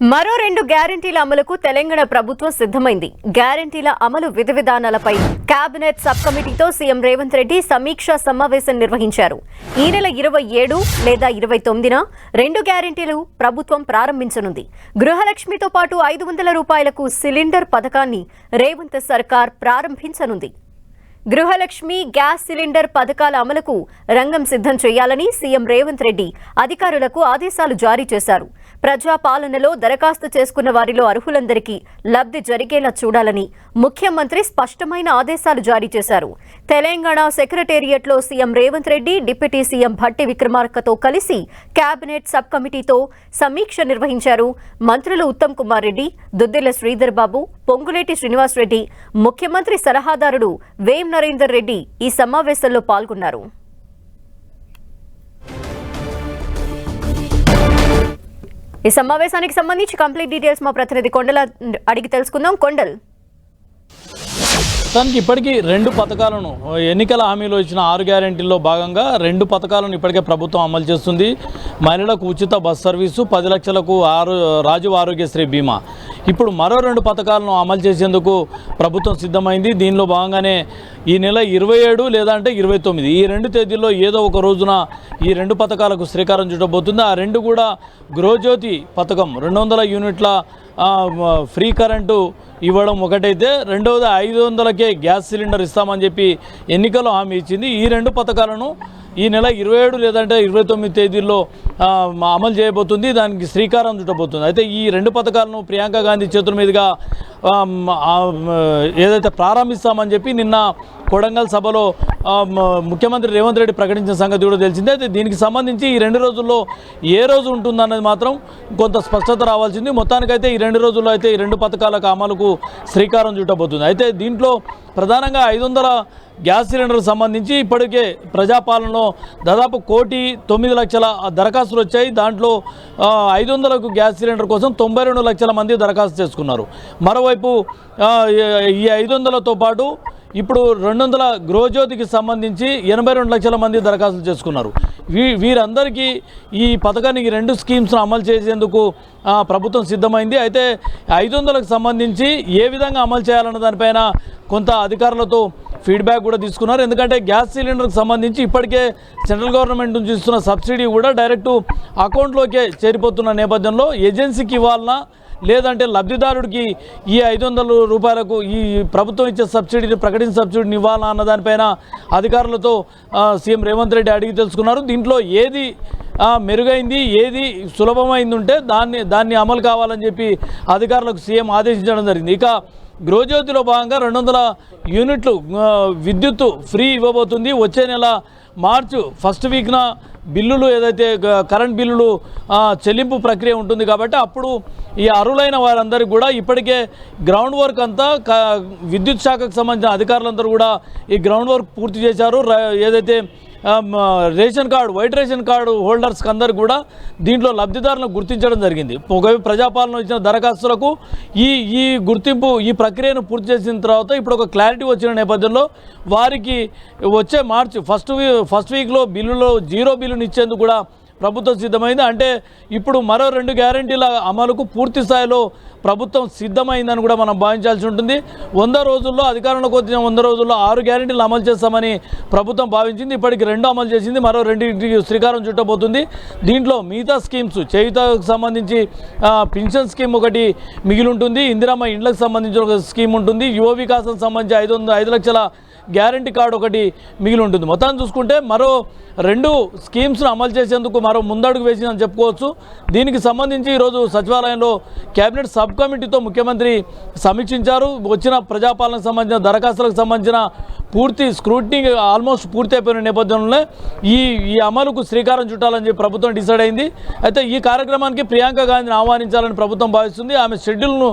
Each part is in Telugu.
మరో 2 గ్యారెంటీల అమలుకు తెలంగాణ ప్రభుత్వం సిద్ధమైంది. గ్యారెంటీల అమలు విధి విధానాలపై కేబినెట్ సబ్ కమిటీతో సీఎం రేవంత్ రెడ్డి సమీక్షా సమావేశం నిర్వహించారు. ఈ నెల 27 లేదా 29న 2 గ్యారెంటీలు ప్రభుత్వం ప్రారంభించనుంది. గృహలక్ష్మితో పాటు 500 రూపాయలకు సిలిండర్ పథకాన్ని రేవంత్ సర్కార్ ప్రారంభించనుంది. గృహలక్ష్మి, గ్యాస్ సిలిండర్ పథకాల అమలుకు రంగం సిద్ధం చేయాలని సీఎం రేవంత్ రెడ్డి అధికారులకు ఆదేశాలు జారీ చేశారు. ప్రజాపాలనలో దరఖాస్తు చేసుకున్న వారిలో అర్హులందరికీ లబ్ధి జరిగేలా చూడాలని ముఖ్యమంత్రి స్పష్టమైన ఆదేశాలు జారీ చేశారు. తెలంగాణ సెక్రటేరియట్లో CM Revanth Reddy deputy CM Bhatti విక్రమార్కతో కలిసి కేబినెట్ సబ్ కమిటీతో సమీక్ష నిర్వహించారు. మంత్రులు ఉత్తమ్ కుమార్ రెడ్డి, దుద్దిళ్ల శ్రీధర్ బాబు, పొంగులేటి శ్రీనివాస్ రెడ్డి, ముఖ్యమంత్రి సలహాదారుడు వేం నరేందర్ రెడ్డి ఈ సమావేశంలో పాల్గొన్నారు. ఈ సమావేశానికి సంబంధించి కంప్లీట్ డీటెయిల్స్ మా ప్రతినిధి కొండల అడిగి తెలుసుకుందాం. కొండల్, దానికి ఇప్పటికీ 2 పథకాలను ఎన్నికల హామీలో ఇచ్చిన 6 గ్యారెంటీల్లో భాగంగా 2 పథకాలను ఇప్పటికే ప్రభుత్వం అమలు చేస్తుంది. మహిళలకు ఉచిత బస్ సర్వీసు, 10 లక్షలకు రాజీవ్ ఆరోగ్యశ్రీ బీమా. ఇప్పుడు మరో 2 పథకాలను అమలు చేసేందుకు ప్రభుత్వం సిద్ధమైంది. దీనిలో భాగంగానే ఈ నెల 27 లేదా అంటే 29 ఈ 2 తేదీల్లో ఏదో ఒక రోజున ఈ 2 పథకాలకు శ్రీకారం చుట్టబోతుంది. ఆ 2 కూడా గృహజ్యోతి పథకం 200 యూనిట్ల ఫ్రీ కరెంటు ఇవ్వడం ఒకటైతే, రెండవది 500కే గ్యాస్ సిలిండర్ ఇస్తామని చెప్పి ఎన్నికల్లో హామీ ఇచ్చింది. ఈ 2 పథకాలను ఈ నెల 27 లేదంటే 29 తేదీల్లో అమలు చేయబోతుంది. దానికి శ్రీకారం చుట్టబోతుంది. అయితే ఈ 2 పథకాలను ప్రియాంక గాంధీ చేతుల మీదుగా ఏదైతే ప్రారంభిస్తామని చెప్పి నిన్న కొడంగల్ సభలో ముఖ్యమంత్రి రేవంత్ రెడ్డి ప్రకటించిన సంగతి కూడా తెలిసిందే. అయితే దీనికి సంబంధించి ఈ 2 రోజుల్లో ఏ రోజు ఉంటుందన్నది మాత్రం కొంత స్పష్టత రావాల్సింది. మొత్తానికైతే ఈ 2 రోజుల్లో అయితే ఈ 2 పథకాలకు అమలుకు శ్రీకారం చుట్టబోతుంది. అయితే దీంట్లో ప్రధానంగా 500 గ్యాస్ సిలిండర్కు సంబంధించి ఇప్పటికే ప్రజాపాలనలో దాదాపు 1,09,00,000 దరఖాస్తులు వచ్చాయి. దాంట్లో 500కు గ్యాస్ సిలిండర్ కోసం 92 లక్షల మంది దరఖాస్తు చేసుకున్నారు. మరోవైపు ఈ 500తో పాటు ఇప్పుడు 200 గృహజ్యోతికి సంబంధించి 82 లక్షల మంది దరఖాస్తులు చేసుకున్నారు. వీరందరికీ ఈ పథకానికి 2 స్కీమ్స్ను అమలు చేసేందుకు ప్రభుత్వం సిద్ధమైంది. అయితే 500లకు సంబంధించి ఏ విధంగా అమలు చేయాలన్న దానిపైన కొంత అధికారులతో ఫీడ్బ్యాక్ కూడా తీసుకున్నారు. ఎందుకంటే గ్యాస్ సిలిండర్కి సంబంధించి ఇప్పటికే సెంట్రల్ గవర్నమెంట్ నుంచి ఇస్తున్న సబ్సిడీ కూడా డైరెక్టు అకౌంట్లోకే చేరిపోతున్న నేపథ్యంలో ఏజెన్సీకి ఇవ్వాలన్నా లేదంటే లబ్ధిదారుడికి ఈ 500 రూపాయలకు ఈ ప్రభుత్వం ఇచ్చే సబ్సిడీని ప్రకటించిన సబ్సిడీని ఇవ్వాలా అన్న దానిపైన అధికారులతో సీఎం రేవంత్ రెడ్డి అడిగి తెలుసుకున్నారు. దీంట్లో ఏది మెరుగైంది, ఏది సులభమైంది ఉంటే దాన్ని అమలు కావాలని చెప్పి అధికారులకు సీఎం ఆదేశించడం జరిగింది. ఇక గృహజ్యోతిలో భాగంగా 200 యూనిట్లు విద్యుత్తు ఫ్రీ ఇవ్వబోతుంది. వచ్చే నెల మార్చి ఫస్ట్ వీక్న బిల్లులు ఏదైతే కరెంట్ బిల్లులు చెల్లింపు ప్రక్రియ ఉంటుంది కాబట్టి అప్పుడు ఈ అర్హులైన వారందరికీ కూడా ఇప్పటికే గ్రౌండ్ వర్క్ అంతా విద్యుత్ శాఖకు సంబంధించిన అధికారులందరూ కూడా ఈ గ్రౌండ్ వర్క్ పూర్తి చేశారు. ఏదైతే ration card, white ration card హోల్డర్స్కి అందరికి కూడా దీంట్లో లబ్ధిదారులను గుర్తించడం జరిగింది. ఒకవైపు ప్రజాపాలన ఇచ్చిన దరఖాస్తులకు ఈ గుర్తింపు ఈ ప్రక్రియను పూర్తి చేసిన తర్వాత ఇప్పుడు ఒక క్లారిటీ వచ్చిన నేపథ్యంలో వారికి వచ్చే మార్చి ఫస్ట్ వీక్లో బిల్లులో 0 బిల్లుని ఇచ్చేందుకు కూడా ప్రభుత్వం సిద్ధమైంది. అంటే ఇప్పుడు మరో 2 గ్యారెంటీల అమలుకు పూర్తి స్థాయిలో ప్రభుత్వం సిద్ధమైందని కూడా మనం భావించాల్సి ఉంటుంది. 100 రోజుల్లో అధికారంలోకి వచ్చిన 100 రోజుల్లో 6 గ్యారెంటీలు అమలు చేస్తామని ప్రభుత్వం భావించింది. ఇప్పటికి 2 అమలు చేసింది, మరో 2 శ్రీకారం చుట్టబోతుంది. దీంట్లో మిగతా స్కీమ్స్ చేయుతకు సంబంధించి పెన్షన్ స్కీమ్ ఒకటి మిగిలి ఉంటుంది, ఇందిరమ్మ ఇండ్లకు సంబంధించిన ఒక స్కీమ్ ఉంటుంది, యువ వికాసం సంబంధించి 5 లక్షల గ్యారంటీ కార్డు ఒకటి మిగిలి ఉంటుంది. మొత్తాన్ని చూసుకుంటే మరో 2 స్కీమ్స్ను అమలు చేసేందుకు మరో ముందడుగు వేసిందని చెప్పుకోవచ్చు. దీనికి సంబంధించి ఈరోజు సచివాలయంలో కేబినెట్ సబ్ కమిటీతో ముఖ్యమంత్రి సమీక్షించారు. వచ్చిన ప్రజాపాలనకు సంబంధించిన దరఖాస్తులకు సంబంధించిన పూర్తి స్క్రూటినీ ఆల్మోస్ట్ పూర్తి అయిపోయిన నేపథ్యంలో ఈ అమలుకు శ్రీకారం చుట్టాలని చెప్పి ప్రభుత్వం డిసైడ్ అయింది. అయితే ఈ కార్యక్రమానికి ప్రియాంక గాంధీని ఆహ్వానించాలని ప్రభుత్వం భావిస్తుంది. ఆమె షెడ్యూల్ను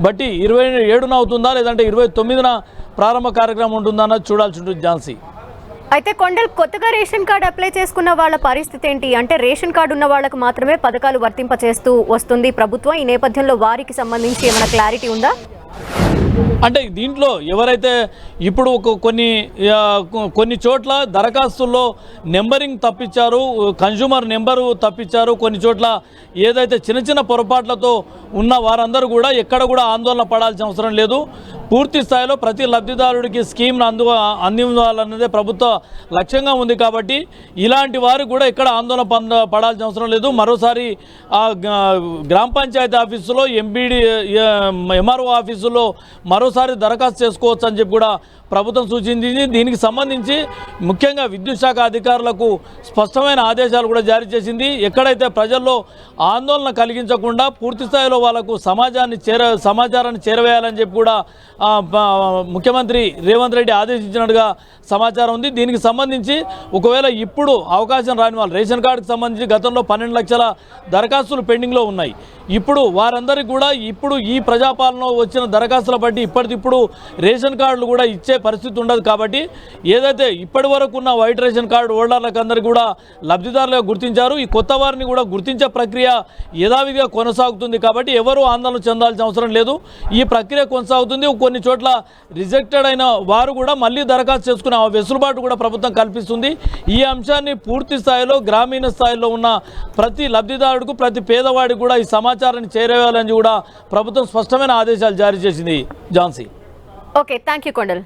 బట్టి 27న అవుతుందా లేదంటే 29న ప్రారంభ కార్యక్రమం ఉంటుందా అన్నది చూడాల్సి ఉంటుంది. ఝాన్సీ, అయితే కొండల్, కొత్తగా రేషన్ కార్డు అప్లై చేసుకున్న వాళ్ళ పరిస్థితి ఏంటి? అంటే రేషన్ కార్డు ఉన్న వాళ్ళకు మాత్రమే పథకాలు వర్తింపచేస్తూ వస్తుంది ప్రభుత్వం. ఈ నేపథ్యంలో వారికి సంబంధించి ఏమైనా క్లారిటీ ఉందా? అంటే దీంట్లో ఎవరైతే ఇప్పుడు కొన్ని చోట్ల దరఖాస్తుల్లో నెంబరింగ్ తప్పించారు, కన్జ్యూమర్ నెంబరు తప్పించారు, కొన్ని చోట్ల ఏదైతే చిన్న చిన్న పొరపాట్లతో ఉన్న వారందరూ కూడా ఎక్కడ కూడా ఆందోళన పడాల్సిన అవసరం లేదు. పూర్తి స్థాయిలో ప్రతి లబ్ధిదారుడికి స్కీమ్ను అందించాలన్నదే ప్రభుత్వ లక్ష్యంగా ఉంది. కాబట్టి ఇలాంటి వారు కూడా ఎక్కడ ఆందోళన పడాల్సిన అవసరం లేదు. మరోసారి గ్రామ పంచాయతీ ఆఫీసులో ఎంఆర్ఓ ఆఫీసులో మరోసారి దరఖాస్తు చేసుకోవచ్చు అని చెప్పి కూడా ప్రభుత్వం సూచించింది. దీనికి సంబంధించి ముఖ్యంగా విద్యుత్ శాఖ అధికారులకు స్పష్టమైన ఆదేశాలు కూడా జారీ చేసింది. ఎక్కడైతే ప్రజల్లో ఆందోళన కలిగించకుండా పూర్తి స్థాయిలో వాళ్ళకు సమాచారాన్ని చేరవేయాలని చెప్పి కూడా ముఖ్యమంత్రి రేవంత్ రెడ్డి ఆదేశించినట్టుగా సమాచారం ఉంది. దీనికి సంబంధించి ఒకవేళ ఇప్పుడు అవకాశం రాని వాళ్ళు రేషన్ కార్డుకు సంబంధించి గతంలో 12 లక్షల దరఖాస్తులు పెండింగ్లో ఉన్నాయి. ఇప్పుడు వారందరికీ కూడా ఇప్పుడు ఈ ప్రజాపాలన వచ్చిన దరఖాస్తుల బట్టి ఇప్పటికిప్పుడు రేషన్ కార్డులు కూడా ఇచ్చే పరిస్థితి ఉండదు. కాబట్టి ఏదైతే ఇప్పటి వరకు ఉన్న వైట్ రేషన్ కార్డు హోల్డర్లకు అందరికీ కూడా లబ్ధిదారులుగా గుర్తించారు. ఈ కొత్త వారిని కూడా గుర్తించే ప్రక్రియ యథావిధిగా కొనసాగుతుంది. కాబట్టి ఎవరు ఆందోళన చెందాల్సిన అవసరం లేదు. ఈ ప్రక్రియ కొనసాగుతుంది. కొన్ని చోట్ల రిజెక్టెడ్ అయిన వారు కూడా మళ్ళీ దరఖాస్తు చేసుకునే వెసులుబాటు కూడా ప్రభుత్వం కల్పిస్తుంది. ఈ అంశాన్ని పూర్తి స్థాయిలో గ్రామీణ స్థాయిలో ఉన్న ప్రతి లబ్ధిదారుడికి, ప్రతి పేదవాడికి కూడా ఈ సమాచారాన్ని చేరవేయాలని కూడా ప్రభుత్వం స్పష్టమైన ఆదేశాలు జారీ చేసింది. Jhansi. Okay, thank you Kondal.